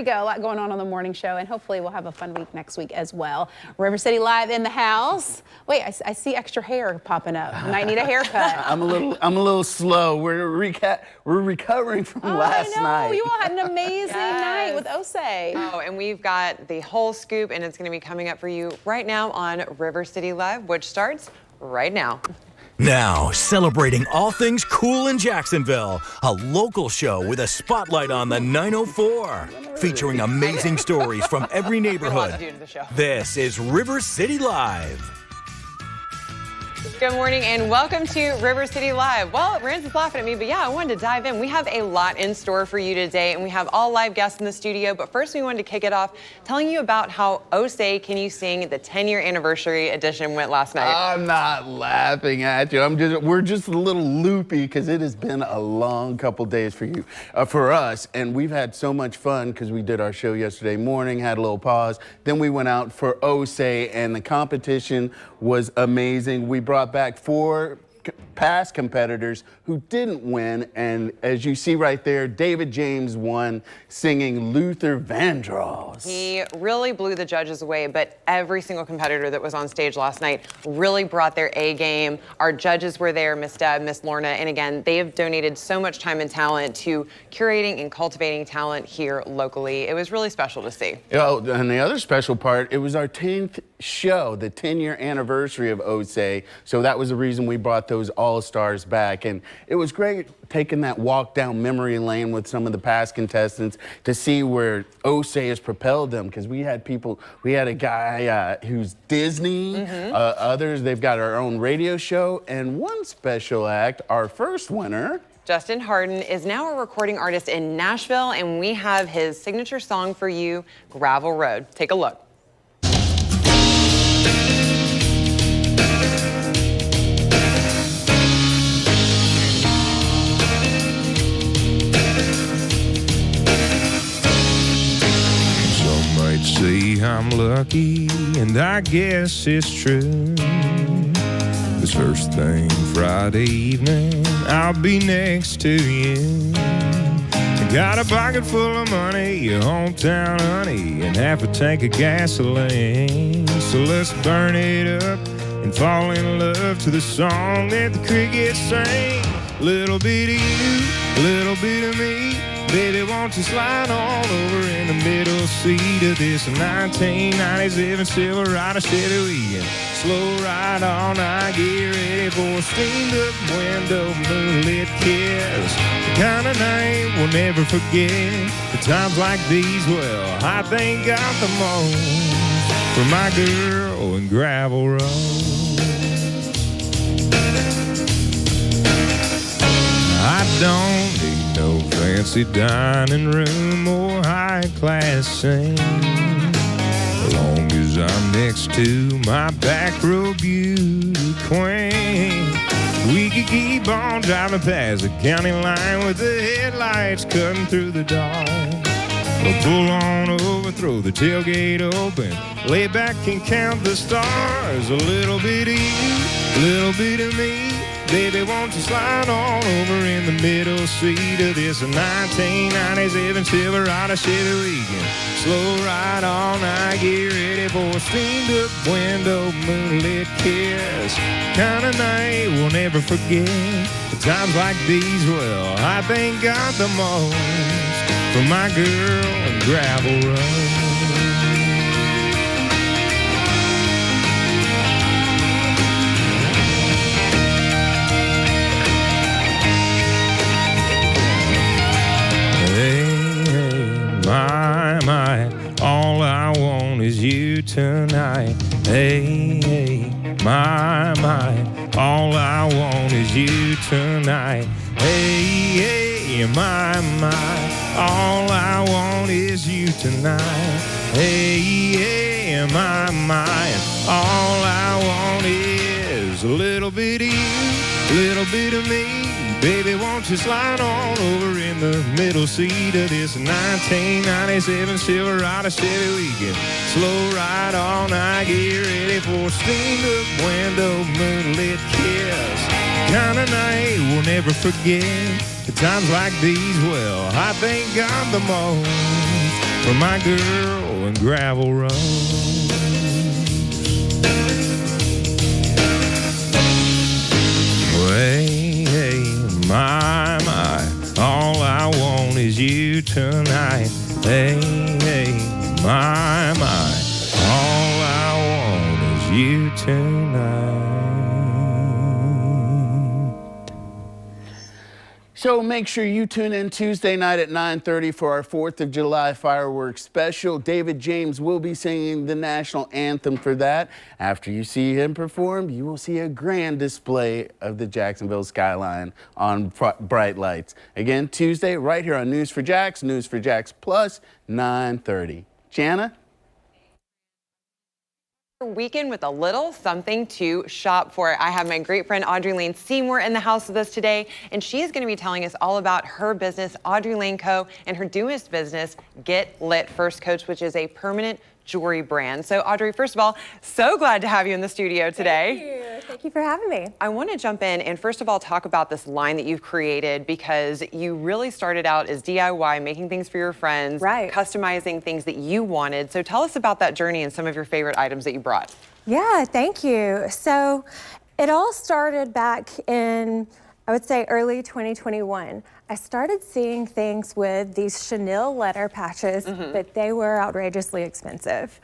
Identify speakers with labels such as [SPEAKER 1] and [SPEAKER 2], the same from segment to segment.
[SPEAKER 1] you go. A lot going on the morning show, and hopefully we'll have a fun week next week as well. River City Live in the house. Wait, I see extra hair popping up. Might need a haircut.
[SPEAKER 2] I'm a little slow. We're recovering from last night.
[SPEAKER 1] You all had an amazing night with Osei.
[SPEAKER 3] Oh, and we've got the whole scoop, and it's going to be coming up for you right now on River City Live, which starts right now.
[SPEAKER 4] Now, celebrating all things cool in Jacksonville, a local show with a spotlight on the 904, featuring amazing stories from every neighborhood. This is River City Live.
[SPEAKER 3] Good morning and welcome to River City Live. Well, Rance is laughing at me, but yeah, I wanted to dive in. We have a lot in store for you today, and we have all live guests in the studio. But first, we wanted to kick it off telling you about how Osei Can You Sing, the 10-year anniversary edition went last night.
[SPEAKER 2] I'm not laughing at you. We're just a little loopy because it has been a long couple days for us, and we've had so much fun because we did our show yesterday morning, had a little pause. Then we went out for Osei, and the competition was amazing. We brought back 4 past competitors who didn't win, and as you see right there, David James won singing Luther Vandross.
[SPEAKER 3] He really blew the judges away, but every single competitor that was on stage last night really brought their A game. Our judges were there, Miss Deb, Miss Lorna, and again, they have donated so much time and talent to curating and cultivating talent here locally. It was really special to see.
[SPEAKER 2] Oh, and the other special part, it was our 10th show, the 10-year anniversary of Osei, so that was the reason we brought those all-stars back, and it was great taking that walk down memory lane with some of the past contestants to see where Osei has propelled them, because we had a guy who's Disney, others, they've got our own radio show, and one special act, our first winner,
[SPEAKER 3] Justin Harden, is now a recording artist in Nashville, and we have his signature song for you, Gravel Road. Take a look.
[SPEAKER 5] Say I'm lucky, and I guess it's true. This first thing Friday evening, I'll be next to you. I got a pocket full of money, your hometown honey, and half a tank of gasoline. So let's burn it up and fall in love to the song that the crickets sing. Little bit of you, little bit of me. Baby, won't you slide on over in the middle seat of this 1997 Silverado Chevy? We can slow ride all night, get ready for a steamed-up window moonlit kiss. The kind of night we'll never forget. The times like these, well, I thank God the most for my girl in Gravel Road. I don't need no fancy dining room or high-class scene, as long as I'm next to my back row beauty queen. We could keep on driving past the county line with the headlights cutting through the dark. We'll pull on over, throw the tailgate open, lay back and count the stars. A little bit of you, a little bit of me. Baby, won't you slide on over in the middle seat of this 1997 Silverado Chevy? We can slow ride all night, get ready for a steamed-up window moonlit kiss. Kind of night we'll never forget. The times like these, well, I thank God the most for my girl in Gravel Road. My, all I want is you tonight. Hey, my, all I want is you tonight. Hey, my, all I want is you tonight. Hey, my, all I want is a little bit of you, little bit of me. Baby, won't you slide on over in the middle seat of this 1997 Silverado Chevy? We can slow ride all night, get ready for a steamed-up window moonlit kiss. Kind of night we'll never forget. At times like these, well, I thank God the most for for my girl and gravel roads. Hey, my, all I want is you tonight. Hey, my, all I want is you tonight.
[SPEAKER 2] So make sure you tune in Tuesday night at 9:30 for our 4th of July fireworks special. David James will be singing the national anthem for that. After you see him perform, you will see a grand display of the Jacksonville skyline on bright lights. Again, Tuesday, right here on News for Jax, News for Jax Plus, 9:30. Jana?
[SPEAKER 3] Weekend with a little something to shop for. I have my great friend Audrey Lane Seymour in the house with us today, and she's going to be telling us all about her business, Audrey Lane Co., and her newest business, Get Lit First Coast, which is a permanent jewelry brand. So Audrey, first of all, so glad to have you in the studio today.
[SPEAKER 6] Thank you. Thank you for having me.
[SPEAKER 3] I want to jump in and first of all talk about this line that you've created, because you really started out as DIY, making things for your friends,
[SPEAKER 6] right,
[SPEAKER 3] customizing things that you wanted. So tell us about that journey and some of your favorite items that you brought.
[SPEAKER 6] Yeah, thank you. So it all started back in, I would say, early 2021. I started seeing things with these chenille letter patches, but they were outrageously expensive.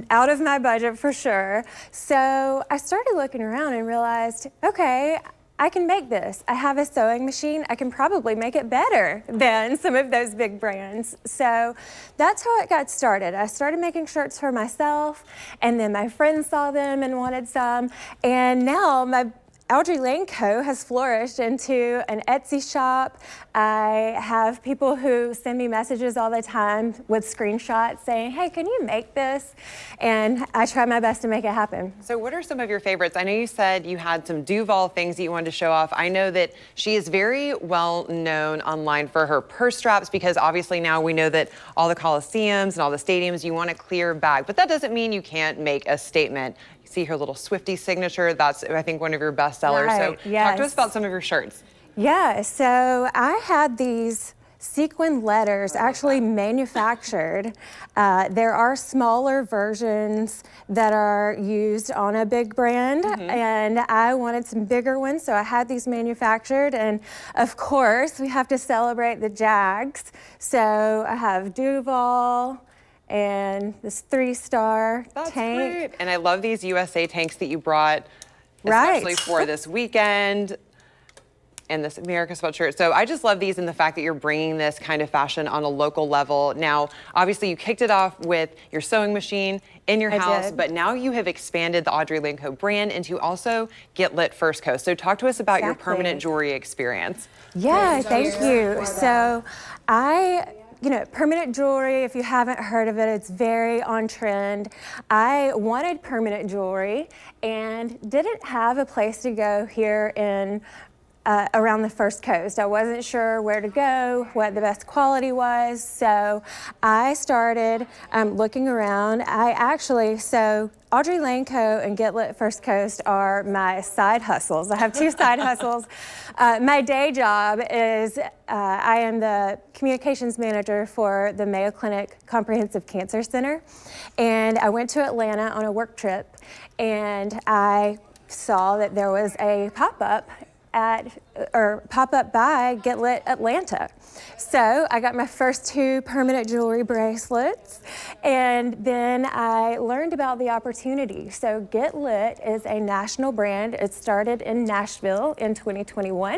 [SPEAKER 6] Out of my budget for sure. So I started looking around and realized, okay, I can make this. I have a sewing machine. I can probably make it better than some of those big brands. So that's how it got started. I started making shirts for myself, and then my friends saw them and wanted some. And now my Audrey Lane Co. has flourished into an Etsy shop. I have people who send me messages all the time with screenshots saying, hey, can you make this? And I try my best to make it happen.
[SPEAKER 3] So what are some of your favorites? I know you said you had some Duval things that you wanted to show off. I know that she is very well known online for her purse straps, because obviously now we know that all the Coliseums and all the stadiums, you want a clear bag, but that doesn't mean you can't make a statement. See her little Swiftie signature. That's, I think, one of your best sellers.
[SPEAKER 6] Right,
[SPEAKER 3] so
[SPEAKER 6] yes.
[SPEAKER 3] Talk to us about some of your shirts.
[SPEAKER 6] Yeah, so I had these sequin letters actually manufactured. There are smaller versions that are used on a big brand, and I wanted some bigger ones, so I had these manufactured. And of course, we have to celebrate the Jags. So I have Duval and this 3-star tank.
[SPEAKER 3] Great. And I love these USA tanks that you brought,
[SPEAKER 6] right,
[SPEAKER 3] especially for this weekend, and this America sweatshirt. So I just love these and the fact that you're bringing this kind of fashion on a local level. Now, obviously you kicked it off with your sewing machine in your house, but now you have expanded the Audrey Lane Co. brand into also Get Lit First Coast. So talk to us about your permanent jewelry experience.
[SPEAKER 6] Yeah, thank you. So permanent jewelry, if you haven't heard of it, it's very on trend. I wanted permanent jewelry and didn't have a place to go here in around the First Coast. I wasn't sure where to go, what the best quality was, so I started looking around. So Audrey Lane Co. and Get Lit First Coast are my side hustles. I have 2 side hustles. My day job is I am the communications manager for the Mayo Clinic Comprehensive Cancer Center, and I went to Atlanta on a work trip, and I saw that there was a pop-up by Get Lit Atlanta. So I got my first 2 permanent jewelry bracelets, and then I learned about the opportunity. So Get Lit is a national brand. It started in Nashville in 2021.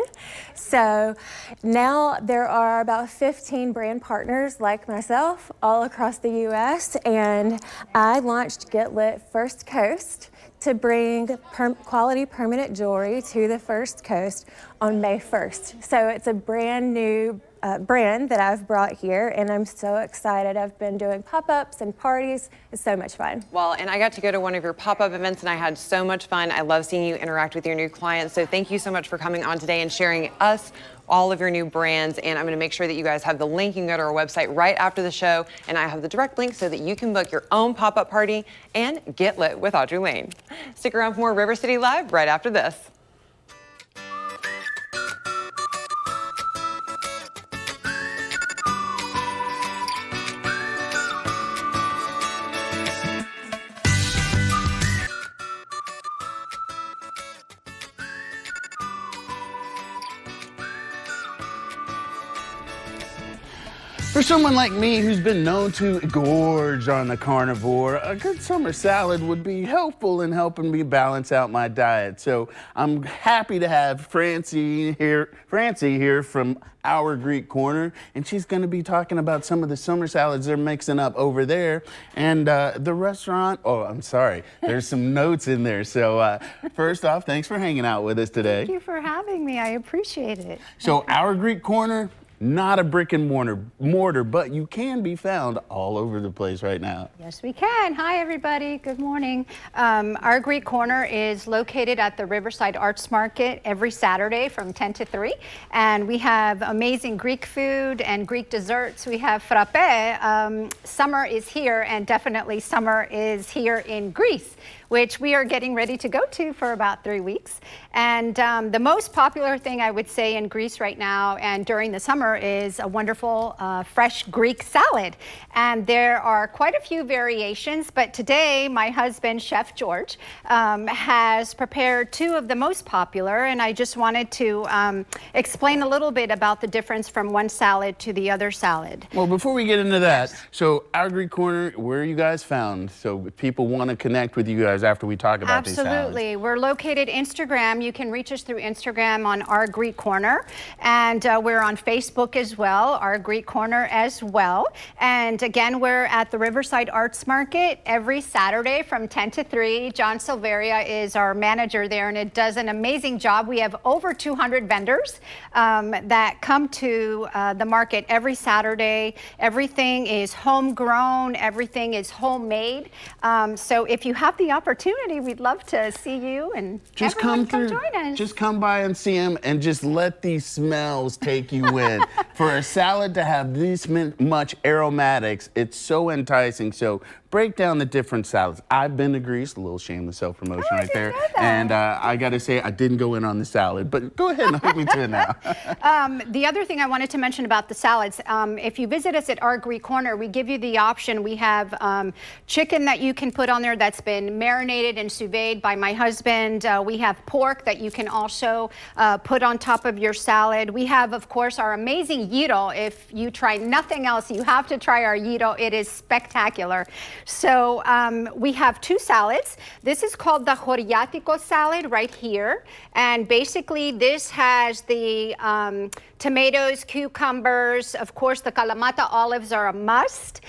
[SPEAKER 6] So now there are about 15 brand partners like myself all across the U.S., and I launched Get Lit First Coast to bring quality permanent jewelry to the First Coast on May 1st. So it's a brand new brand that I've brought here, and I'm so excited. I've been doing pop-ups and parties. It's so much fun.
[SPEAKER 3] Well, and I got to go to one of your pop-up events, and I had so much fun. I love seeing you interact with your new clients. So thank you so much for coming on today and sharing all of your new brands. And I'm going to make sure that you guys have the link. You can go to our website right after the show, and I have the direct link so that you can book your own pop-up party and get lit with Audrey Lane. Stick around for more River City Live right after this.
[SPEAKER 2] For someone like me who's been known to gorge on the carnivore, a good summer salad would be helpful in helping me balance out my diet. So I'm happy to have Francie here from Our Greek Corner, and she's going to be talking about some of the summer salads they're mixing up over there. And the restaurant, oh, I'm sorry, there's some notes in there. So first off, thanks for hanging out with us today.
[SPEAKER 7] Thank you for having me. I appreciate it.
[SPEAKER 2] So Our Greek Corner, not a brick and mortar, but you can be found all over the place right now.
[SPEAKER 7] Yes, we can. Hi, everybody. Good morning. Our Greek Corner is located at the Riverside Arts Market every Saturday from 10 to 3. And we have amazing Greek food and Greek desserts. We have frappe. Summer is here, and definitely summer is here in Greece, which we are getting ready to go to for about 3 weeks. And the most popular thing I would say in Greece right now and during the summer is a wonderful fresh Greek salad. And there are quite a few variations, but today my husband, Chef George, has prepared 2 of the most popular, and I just wanted to explain a little bit about the difference from one salad to the other salad.
[SPEAKER 2] Well, before we get into that, so Our Greek Corner, where are you guys found? So if people want to connect with you guys after we talk about these salads.
[SPEAKER 7] Absolutely. We're located Instagram. You can reach us through Instagram on Our Greek Corner. And we're on Facebook as well, Our Greek Corner as well. And again, we're at the Riverside Arts Market every Saturday from 10 to 3. John Silveria is our manager there, and it does an amazing job. We have over 200 vendors that come to the market every Saturday. Everything is homegrown. Everything is homemade. So if you have the opportunity, we'd love to see you and
[SPEAKER 2] just
[SPEAKER 7] everyone
[SPEAKER 2] come
[SPEAKER 7] join us.
[SPEAKER 2] Just come by and see them and just let these smells take you in. For a salad to have this much aromatics, it's so enticing. So break down the different salads. I've been to Greece, a little shameless self-promotion right there. And I got to say, I didn't go in on the salad, but go ahead and hook me to it now.
[SPEAKER 7] The other thing I wanted to mention about the salads, if you visit us at Our Greek Corner, we give you the option. We have chicken that you can put on there that's been marinated and sous vide by my husband. We have pork that you can also put on top of your salad. We have, of course, our amazing gyro. If you try nothing else, you have to try our gyro. It is spectacular. So we have 2 salads. This is called the Choriatico salad right here. And basically this has the tomatoes, cucumbers, of course the Kalamata olives are a must.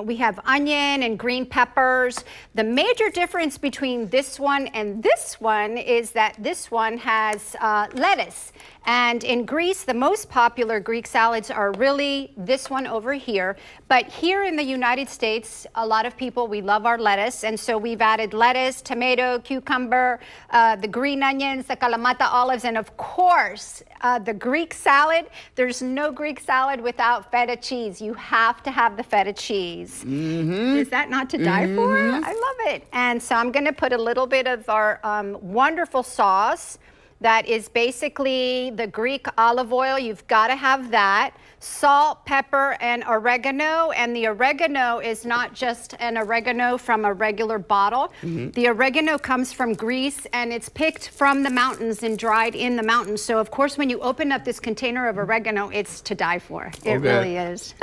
[SPEAKER 7] We have onion and green peppers. The major difference between this one and this one is that this one has lettuce. And in Greece, the most popular Greek salads are really this one over here. But here in the United States, a lot of people, we love our lettuce. And so we've added lettuce, tomato, cucumber, the green onions, the Kalamata olives, and of course, the Greek salad. There's no Greek salad without feta cheese. You have to have the feta cheese. Is that not to die for? I love it. And so I'm going to put a little bit of our wonderful sauce. That is basically the Greek olive oil. You've got to have that. Salt, pepper, and oregano. And the oregano is not just an oregano from a regular bottle. The oregano comes from Greece, and it's picked from the mountains and dried in the mountains. So, of course, when you open up this container of oregano, it's to die for. It really is.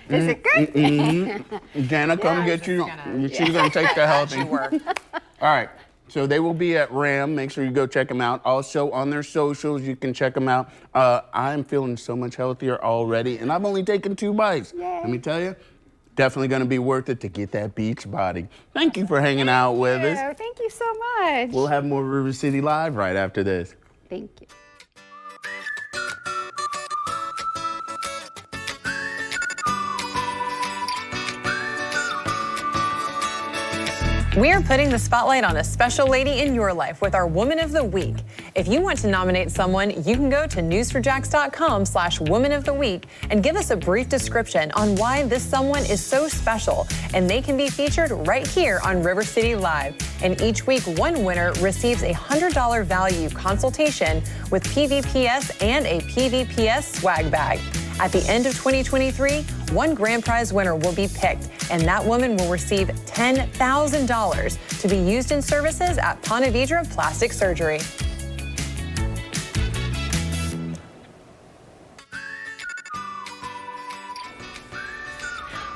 [SPEAKER 7] Is it good?
[SPEAKER 2] Dana, come get you. She's going to take the healthy. All right. So they will be at RAM. Make sure you go check them out. Also on their socials, you can check them out. I'm feeling so much healthier already, and I've only taken 2 bites.
[SPEAKER 7] Yay.
[SPEAKER 2] Let me tell you, definitely going to be worth it to get that beach body. Thank you for hanging out with us.
[SPEAKER 7] Thank you so much.
[SPEAKER 2] We'll have more River City Live right after this.
[SPEAKER 7] Thank you.
[SPEAKER 3] We are putting the spotlight on a special lady in your life with our Woman of the Week. If you want to nominate someone, you can go to news4jax.com/Woman of the Week and give us a brief description on why this someone is so special. And they can be featured right here on River City Live. And each week, one winner receives a $100 value consultation with PVPS and a PVPS swag bag. At the end of 2023, one grand prize winner will be picked, and that woman will receive $10,000 to be used in services at Ponte Vedra Plastic Surgery.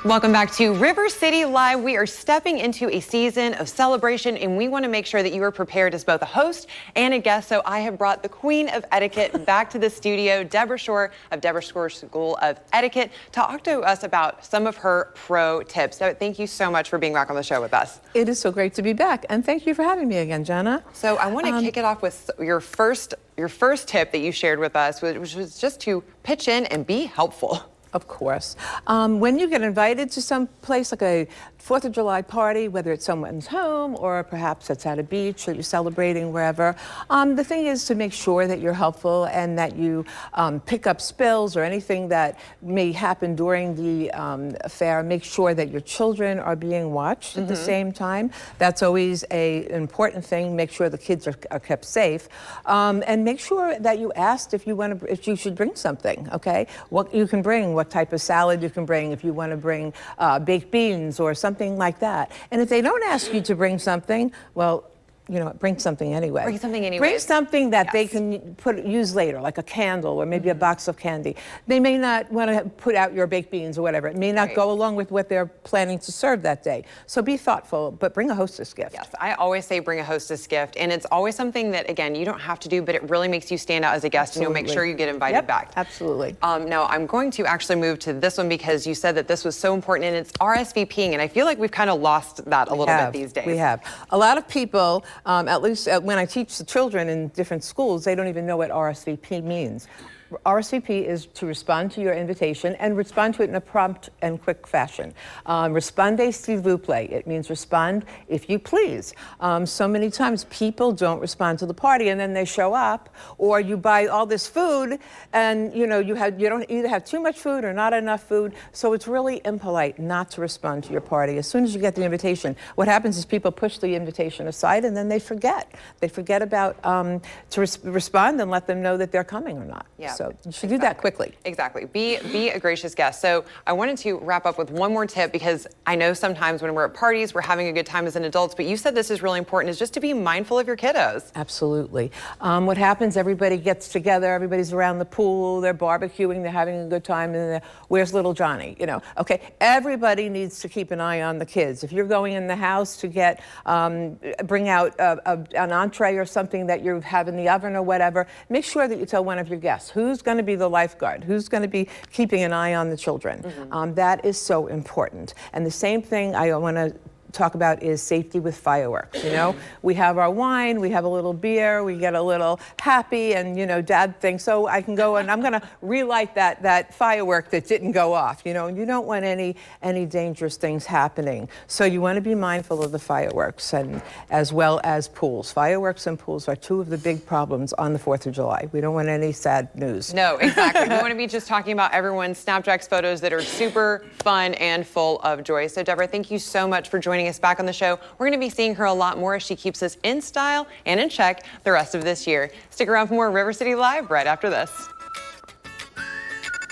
[SPEAKER 3] Welcome back to River City Live. We are stepping into a season of celebration, and we want to make sure that you are prepared as both a host and a guest. So I have brought the queen of etiquette back to the studio, Deborah Shore of Deborah Shore School of Etiquette, to talk to us about some of her pro tips. So thank you so much for being back on the show with us.
[SPEAKER 8] It is so great to be back, and thank you for having me again, Jenna.
[SPEAKER 3] So I want to kick it off with your first tip that you shared with us, which was just to pitch in and be helpful.
[SPEAKER 8] Of course. When you get invited to some place like a 4th of July party, whether it's someone's home or perhaps it's at a beach or you're celebrating wherever, the thing is to make sure that you're helpful and that you pick up spills or anything that may happen during the affair. Make sure that your children are being watched at the same time. That's always an important thing. Make sure the kids are kept safe. And make sure that you asked if you should bring something, okay? What you can bring, what type of salad you can bring, if you want to bring baked beans or something like that. And if they don't ask you to bring something, well, you know, bring something anyway.
[SPEAKER 3] Bring something anyway.
[SPEAKER 8] Bring something that they can use later, like a candle or maybe a box of candy. They may not want to put out your baked beans or whatever. It may not go along with what they're planning to serve that day. So be thoughtful, but bring a hostess gift.
[SPEAKER 3] Yes, I always say bring a hostess gift, and it's always something that, again, you don't have to do, but it really makes you stand out as a guest, and you'll make sure you get invited back.
[SPEAKER 8] Absolutely.
[SPEAKER 3] Now, I'm going to actually move to this one because you said that this was so important, and it's RSVPing, and I feel like we've kind of lost that a little bit these days.
[SPEAKER 8] We have. A lot of people, at least when I teach the children in different schools, they don't even know what RSVP means. RSVP is to respond to your invitation and respond to it in a prompt and quick fashion. Responde s'il vous plaît. It means respond if you please. So many times people don't respond to the party and then they show up, or you buy all this food and you don't either have too much food or not enough food. So it's really impolite not to respond to your party. As soon as you get the invitation, what happens is people push the invitation aside and then they forget. They forget about to respond and let them know that they're coming or not.
[SPEAKER 3] Yeah.
[SPEAKER 8] So you should do that quickly.
[SPEAKER 3] Exactly. Be a gracious guest. So I wanted to wrap up with one more tip, because I know sometimes when we're at parties, we're having a good time as an adults, but you said this is really important, is just to be mindful of your kiddos.
[SPEAKER 8] Absolutely. What happens, everybody gets together, everybody's around the pool, they're barbecuing, they're having a good time, and where's little Johnny? You know, okay, everybody needs to keep an eye on the kids. If you're going in the house to get, bring out an entree or something that you have in the oven or whatever, make sure that you tell one of your guests who's going to be the lifeguard, who's going to be keeping an eye on the children. That is so important. And the same thing I want to talk about is safety with fireworks. You know, we have our wine, we have a little beer, we get a little happy, and you know, Dad thinks, oh, I can go and I'm going to relight that firework that didn't go off. You know, and you don't want any dangerous things happening. So you want to be mindful of the fireworks, and as well as pools. Fireworks and pools are two of the big problems on the 4th of July. We don't want any sad news.
[SPEAKER 3] No, exactly. We want to be just talking about everyone's Snapjacks photos that are super fun and full of joy. So Deborah, thank you so much for joining us back on the show. We're going to be seeing her a lot more as she keeps us in style and in check the rest of this year. Stick around for more River City Live right after this.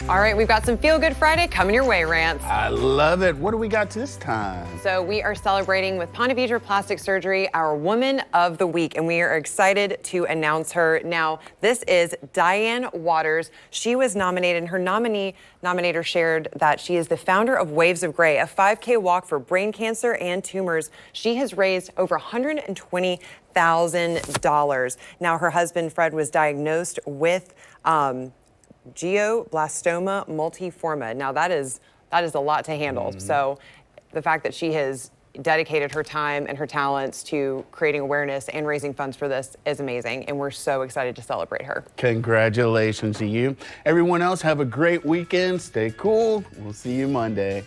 [SPEAKER 3] All right, we've got some Feel Good Friday coming your way, Rance.
[SPEAKER 2] I love it. What do we got this time?
[SPEAKER 3] So we are celebrating with Ponte Vedra Plastic Surgery our Woman of the Week, and we are excited to announce her. Now, this is Diane Waters. She was nominated, and her nominator shared that she is the founder of Waves of Gray, a 5K walk for brain cancer and tumors. She has raised over $120,000. Now, her husband, Fred, was diagnosed with glioblastoma multiforme. Now that is a lot to handle. So the fact that she has dedicated her time and her talents to creating awareness and raising funds for this is amazing, and we're so excited to celebrate her.
[SPEAKER 2] Congratulations to you. Everyone else, have a great weekend. Stay cool. We'll see you Monday.